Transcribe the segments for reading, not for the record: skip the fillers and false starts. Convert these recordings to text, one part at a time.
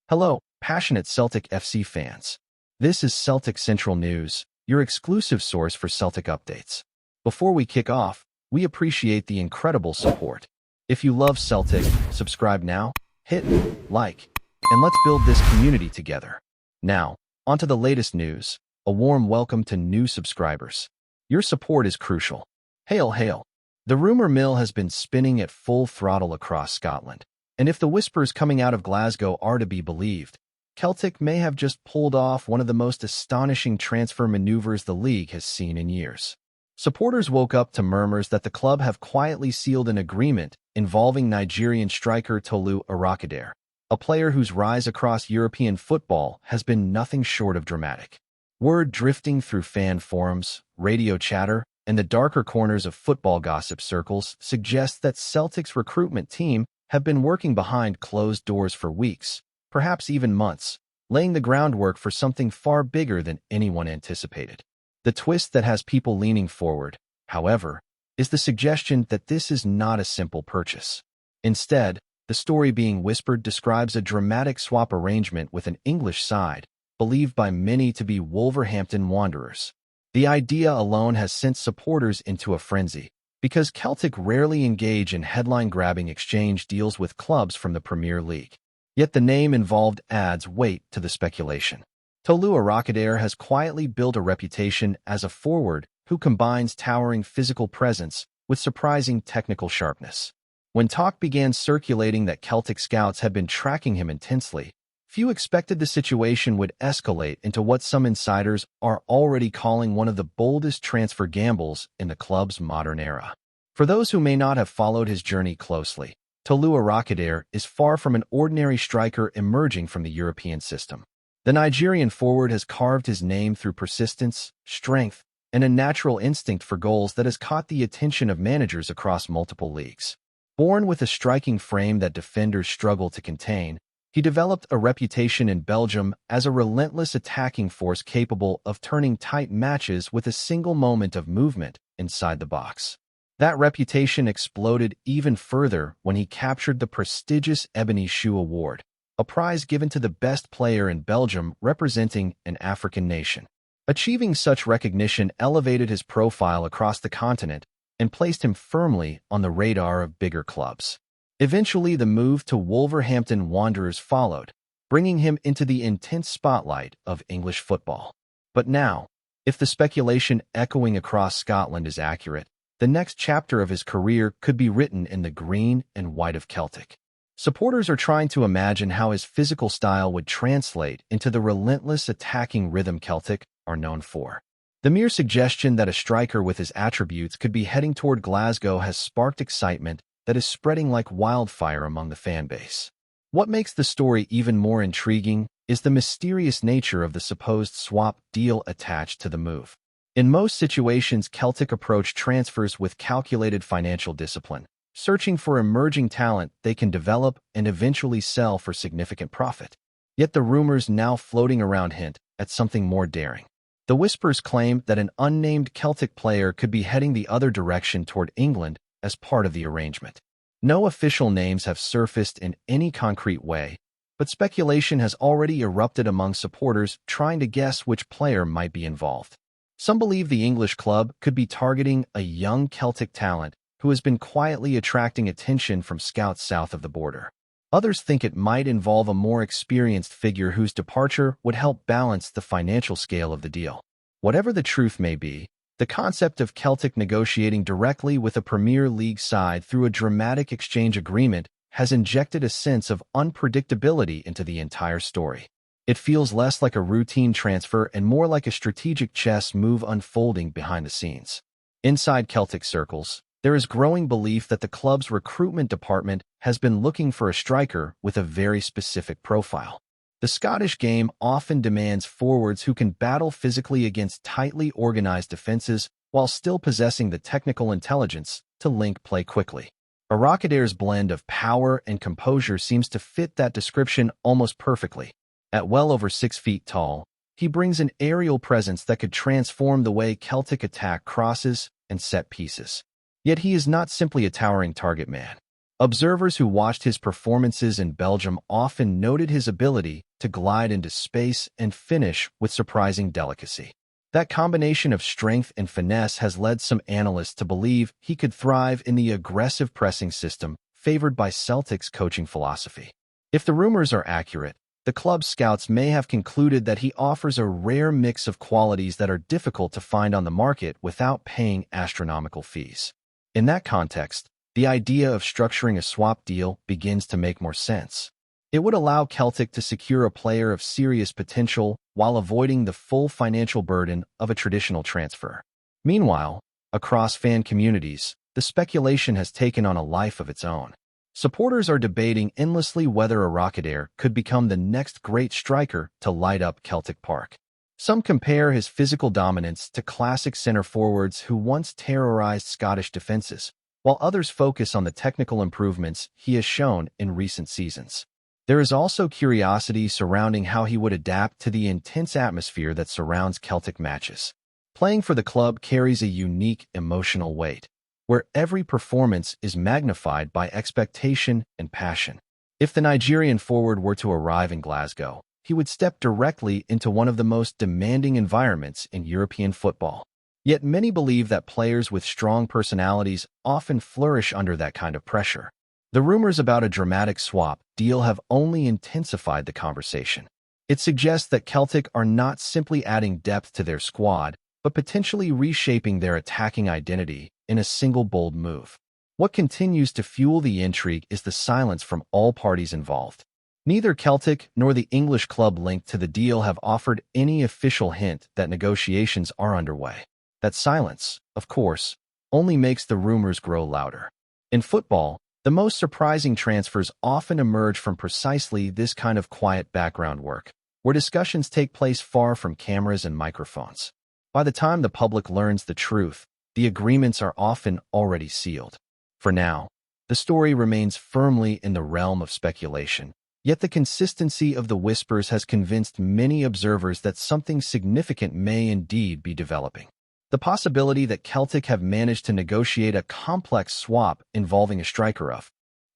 Hello, passionate Celtic FC fans. This is Celtic Central News, your exclusive source for Celtic updates. Before we kick off, we appreciate the incredible support. If you love Celtic, subscribe now, hit like, and let's build this community together. Now, onto the latest news. A warm welcome to new subscribers. Your support is crucial. Hail, hail. The rumor mill has been spinning at full throttle across Scotland. And if the whispers coming out of Glasgow are to be believed, Celtic may have just pulled off one of the most astonishing transfer maneuvers the league has seen in years. Supporters woke up to murmurs that the club have quietly sealed an agreement involving Nigerian striker Tolu Rockadair, a player whose rise across European football has been nothing short of dramatic. Word drifting through fan forums, radio chatter, and the darker corners of football gossip circles suggests that Celtic's recruitment team have been working behind closed doors for weeks, perhaps even months, laying the groundwork for something far bigger than anyone anticipated. The twist that has people leaning forward, however, is the suggestion that this is not a simple purchase. Instead, the story being whispered describes a dramatic swap arrangement with an English side, believed by many to be Wolverhampton Wanderers. The idea alone has sent supporters into a frenzy, because Celtic rarely engage in headline-grabbing exchange deals with clubs from the Premier League. Yet the name involved adds weight to the speculation. Tolu Rockadair has quietly built a reputation as a forward who combines towering physical presence with surprising technical sharpness. When talk began circulating that Celtic scouts had been tracking him intensely, few expected the situation would escalate into what some insiders are already calling one of the boldest transfer gambles in the club's modern era. For those who may not have followed his journey closely, Tolu Rockadair is far from an ordinary striker emerging from the European system. The Nigerian forward has carved his name through persistence, strength, and a natural instinct for goals that has caught the attention of managers across multiple leagues. Born with a striking frame that defenders struggle to contain, he developed a reputation in Belgium as a relentless attacking force capable of turning tight matches with a single moment of movement inside the box. That reputation exploded even further when he captured the prestigious Ebony Shoe Award, a prize given to the best player in Belgium representing an African nation. Achieving such recognition elevated his profile across the continent and placed him firmly on the radar of bigger clubs. Eventually, the move to Wolverhampton Wanderers followed, bringing him into the intense spotlight of English football. But now, if the speculation echoing across Scotland is accurate, the next chapter of his career could be written in the green and white of Celtic. Supporters are trying to imagine how his physical style would translate into the relentless attacking rhythm Celtic are known for. The mere suggestion that a striker with his attributes could be heading toward Glasgow has sparked excitement that is spreading like wildfire among the fan base. What makes the story even more intriguing is the mysterious nature of the supposed swap deal attached to the move. In most situations, Celtic approach transfers with calculated financial discipline, searching for emerging talent they can develop and eventually sell for significant profit. Yet the rumors now floating around hint at something more daring. The whispers claim that an unnamed Celtic player could be heading the other direction toward England as part of the arrangement. No official names have surfaced in any concrete way, but speculation has already erupted among supporters trying to guess which player might be involved. Some believe the English club could be targeting a young Celtic talent who has been quietly attracting attention from scouts south of the border. Others think it might involve a more experienced figure whose departure would help balance the financial scale of the deal. Whatever the truth may be, the concept of Celtic negotiating directly with a Premier League side through a dramatic exchange agreement has injected a sense of unpredictability into the entire story. It feels less like a routine transfer and more like a strategic chess move unfolding behind the scenes. Inside Celtic circles, there is growing belief that the club's recruitment department has been looking for a striker with a very specific profile. The Scottish game often demands forwards who can battle physically against tightly organized defenses while still possessing the technical intelligence to link play quickly. Rockadair's blend of power and composure seems to fit that description almost perfectly. At well over 6 feet tall, he brings an aerial presence that could transform the way Celtic attack crosses and set pieces. Yet he is not simply a towering target man. Observers who watched his performances in Belgium often noted his ability to glide into space and finish with surprising delicacy. That combination of strength and finesse has led some analysts to believe he could thrive in the aggressive pressing system favored by Celtic's coaching philosophy. If the rumors are accurate, the club's scouts may have concluded that he offers a rare mix of qualities that are difficult to find on the market without paying astronomical fees. In that context, the idea of structuring a swap deal begins to make more sense. It would allow Celtic to secure a player of serious potential while avoiding the full financial burden of a traditional transfer. Meanwhile, across fan communities, the speculation has taken on a life of its own. Supporters are debating endlessly whether a Rockadair could become the next great striker to light up Celtic Park. Some compare his physical dominance to classic center forwards who once terrorized Scottish defenses, while others focus on the technical improvements he has shown in recent seasons. There is also curiosity surrounding how he would adapt to the intense atmosphere that surrounds Celtic matches. Playing for the club carries a unique emotional weight, where every performance is magnified by expectation and passion. If the Nigerian forward were to arrive in Glasgow, he would step directly into one of the most demanding environments in European football. Yet many believe that players with strong personalities often flourish under that kind of pressure. The rumors about a dramatic swap deal have only intensified the conversation. It suggests that Celtic are not simply adding depth to their squad, but potentially reshaping their attacking identity in a single bold move. What continues to fuel the intrigue is the silence from all parties involved. Neither Celtic nor the English club linked to the deal have offered any official hint that negotiations are underway. That silence, of course, only makes the rumors grow louder. In football, the most surprising transfers often emerge from precisely this kind of quiet background work, where discussions take place far from cameras and microphones. By the time the public learns the truth, the agreements are often already sealed. For now, the story remains firmly in the realm of speculation, yet the consistency of the whispers has convinced many observers that something significant may indeed be developing. The possibility that Celtic have managed to negotiate a complex swap involving a striker of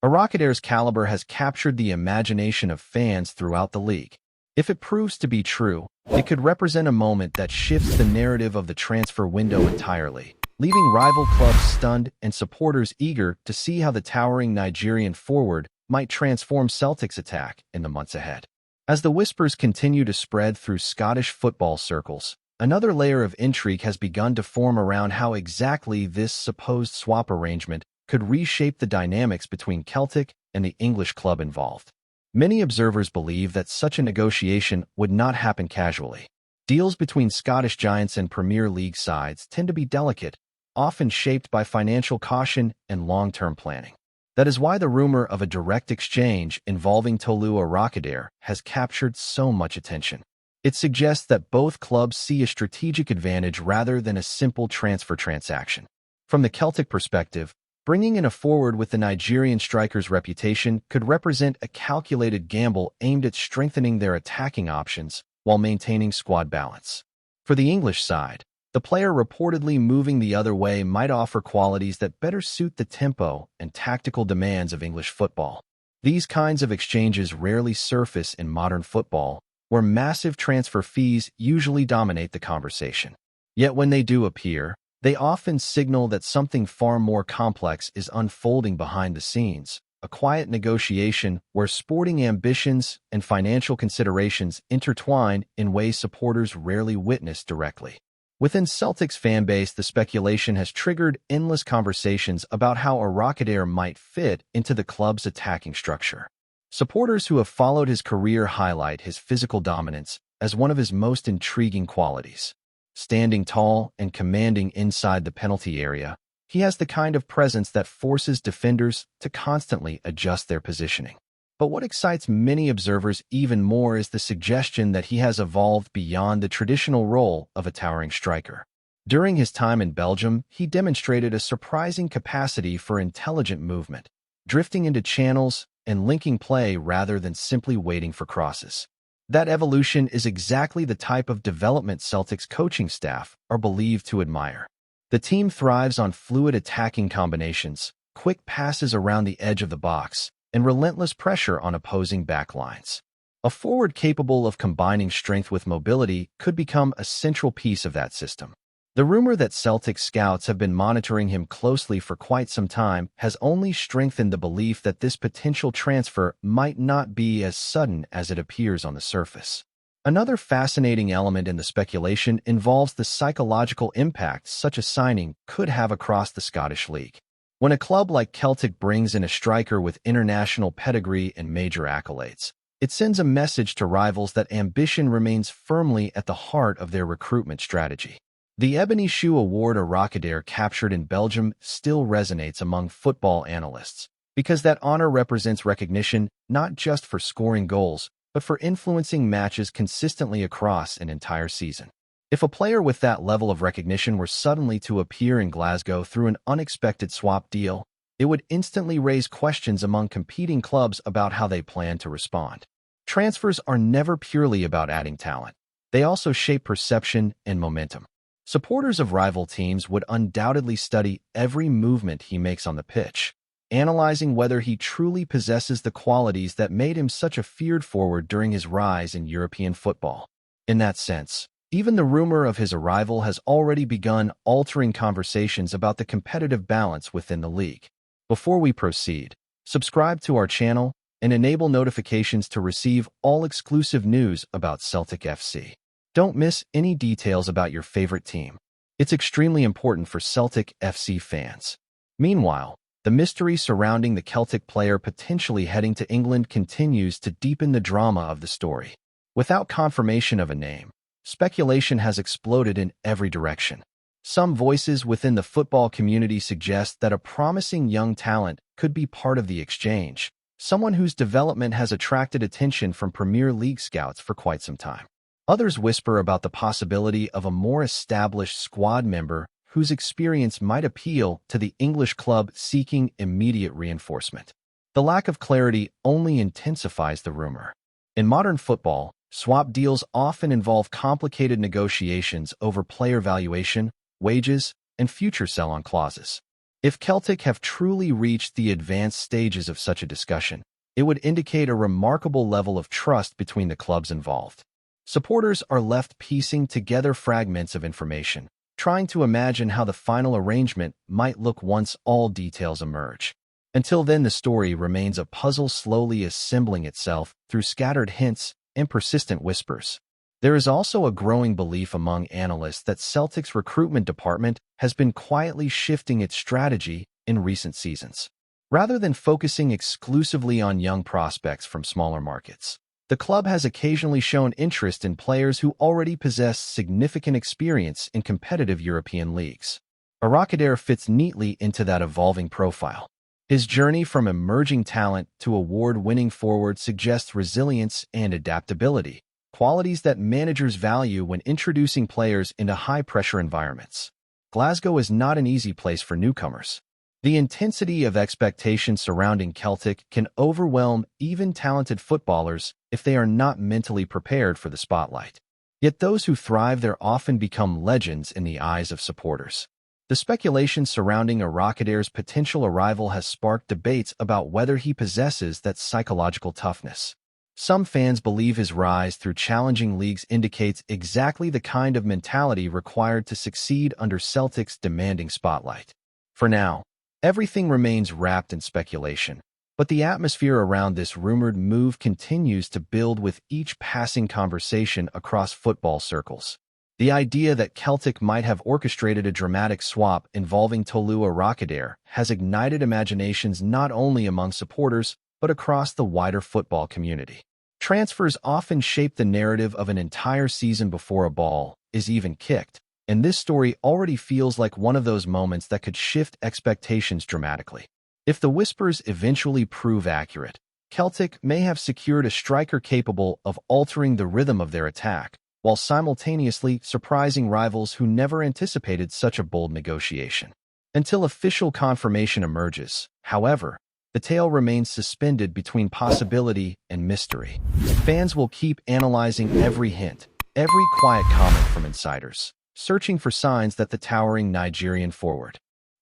a Rockadair's caliber has captured the imagination of fans throughout the league. If it proves to be true, it could represent a moment that shifts the narrative of the transfer window entirely, leaving rival clubs stunned and supporters eager to see how the towering Nigerian forward might transform Celtic's attack in the months ahead. As the whispers continue to spread through Scottish football circles, another layer of intrigue has begun to form around how exactly this supposed swap arrangement could reshape the dynamics between Celtic and the English club involved. Many observers believe that such a negotiation would not happen casually. Deals between Scottish giants and Premier League sides tend to be delicate, often shaped by financial caution and long-term planning. That is why the rumor of a direct exchange involving Tolu or Rockadair has captured so much attention. It suggests that both clubs see a strategic advantage rather than a simple transfer transaction. From the Celtic perspective, bringing in a forward with the Nigerian striker's reputation could represent a calculated gamble aimed at strengthening their attacking options while maintaining squad balance. For the English side, the player reportedly moving the other way might offer qualities that better suit the tempo and tactical demands of English football. These kinds of exchanges rarely surface in modern football, where massive transfer fees usually dominate the conversation. Yet when they do appear, they often signal that something far more complex is unfolding behind the scenes, a quiet negotiation where sporting ambitions and financial considerations intertwine in ways supporters rarely witness directly. Within Celtic's fanbase, the speculation has triggered endless conversations about how a Rockadair might fit into the club's attacking structure. Supporters who have followed his career highlight his physical dominance as one of his most intriguing qualities. Standing tall and commanding inside the penalty area, he has the kind of presence that forces defenders to constantly adjust their positioning. But what excites many observers even more is the suggestion that he has evolved beyond the traditional role of a towering striker. During his time in Belgium, he demonstrated a surprising capacity for intelligent movement, drifting into channels and linking play rather than simply waiting for crosses. That evolution is exactly the type of development Celtic's coaching staff are believed to admire. The team thrives on fluid attacking combinations, quick passes around the edge of the box, and relentless pressure on opposing backlines. A forward capable of combining strength with mobility could become a central piece of that system. The rumor that Celtic scouts have been monitoring him closely for quite some time has only strengthened the belief that this potential transfer might not be as sudden as it appears on the surface. Another fascinating element in the speculation involves the psychological impact such a signing could have across the Scottish League. When a club like Celtic brings in a striker with international pedigree and major accolades, it sends a message to rivals that ambition remains firmly at the heart of their recruitment strategy. The Ebony Shoe Award a Rockadair captured in Belgium still resonates among football analysts, because that honor represents recognition not just for scoring goals, but for influencing matches consistently across an entire season. If a player with that level of recognition were suddenly to appear in Glasgow through an unexpected swap deal, it would instantly raise questions among competing clubs about how they plan to respond. Transfers are never purely about adding talent. They also shape perception and momentum. Supporters of rival teams would undoubtedly study every movement he makes on the pitch, analyzing whether he truly possesses the qualities that made him such a feared forward during his rise in European football. In that sense, even the rumor of his arrival has already begun altering conversations about the competitive balance within the league. Before we proceed, subscribe to our channel and enable notifications to receive all exclusive news about Celtic FC. Don't miss any details about your favorite team. It's extremely important for Celtic FC fans. Meanwhile, the mystery surrounding the Celtic player potentially heading to England continues to deepen the drama of the story. Without confirmation of a name, speculation has exploded in every direction. Some voices within the football community suggest that a promising young talent could be part of the exchange, someone whose development has attracted attention from Premier League scouts for quite some time. Others whisper about the possibility of a more established squad member whose experience might appeal to the English club seeking immediate reinforcement. The lack of clarity only intensifies the rumor. In modern football, swap deals often involve complicated negotiations over player valuation, wages, and future sell-on clauses. If Celtic have truly reached the advanced stages of such a discussion, it would indicate a remarkable level of trust between the clubs involved. Supporters are left piecing together fragments of information, trying to imagine how the final arrangement might look once all details emerge. Until then, the story remains a puzzle slowly assembling itself through scattered hints and persistent whispers. There is also a growing belief among analysts that Celtic's recruitment department has been quietly shifting its strategy in recent seasons. Rather than focusing exclusively on young prospects from smaller markets, the club has occasionally shown interest in players who already possess significant experience in competitive European leagues. Rockadair fits neatly into that evolving profile. His journey from emerging talent to award-winning forward suggests resilience and adaptability, qualities that managers value when introducing players into high-pressure environments. Glasgow is not an easy place for newcomers. The intensity of expectation surrounding Celtic can overwhelm even talented footballers if they are not mentally prepared for the spotlight. Yet those who thrive there often become legends in the eyes of supporters. The speculation surrounding Rockadair's potential arrival has sparked debates about whether he possesses that psychological toughness. Some fans believe his rise through challenging leagues indicates exactly the kind of mentality required to succeed under Celtic's demanding spotlight. For now, everything remains wrapped in speculation, but the atmosphere around this rumored move continues to build with each passing conversation across football circles. The idea that Celtic might have orchestrated a dramatic swap involving Rockadair has ignited imaginations not only among supporters, but across the wider football community. Transfers often shape the narrative of an entire season before a ball is even kicked, and this story already feels like one of those moments that could shift expectations dramatically. If the whispers eventually prove accurate, Celtic may have secured a striker capable of altering the rhythm of their attack, while simultaneously surprising rivals who never anticipated such a bold negotiation. Until official confirmation emerges, however, the tale remains suspended between possibility and mystery. Fans will keep analyzing every hint, every quiet comment from insiders, searching for signs that the towering Nigerian forward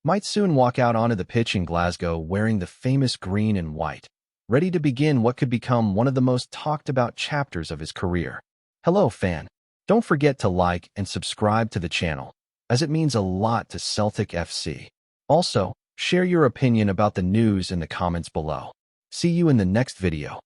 might soon walk out onto the pitch in Glasgow wearing the famous green and white, ready to begin what could become one of the most talked about chapters of his career. Hello, fan. Don't forget to like and subscribe to the channel, as it means a lot to Celtic FC. Also, share your opinion about the news in the comments below. See you in the next video.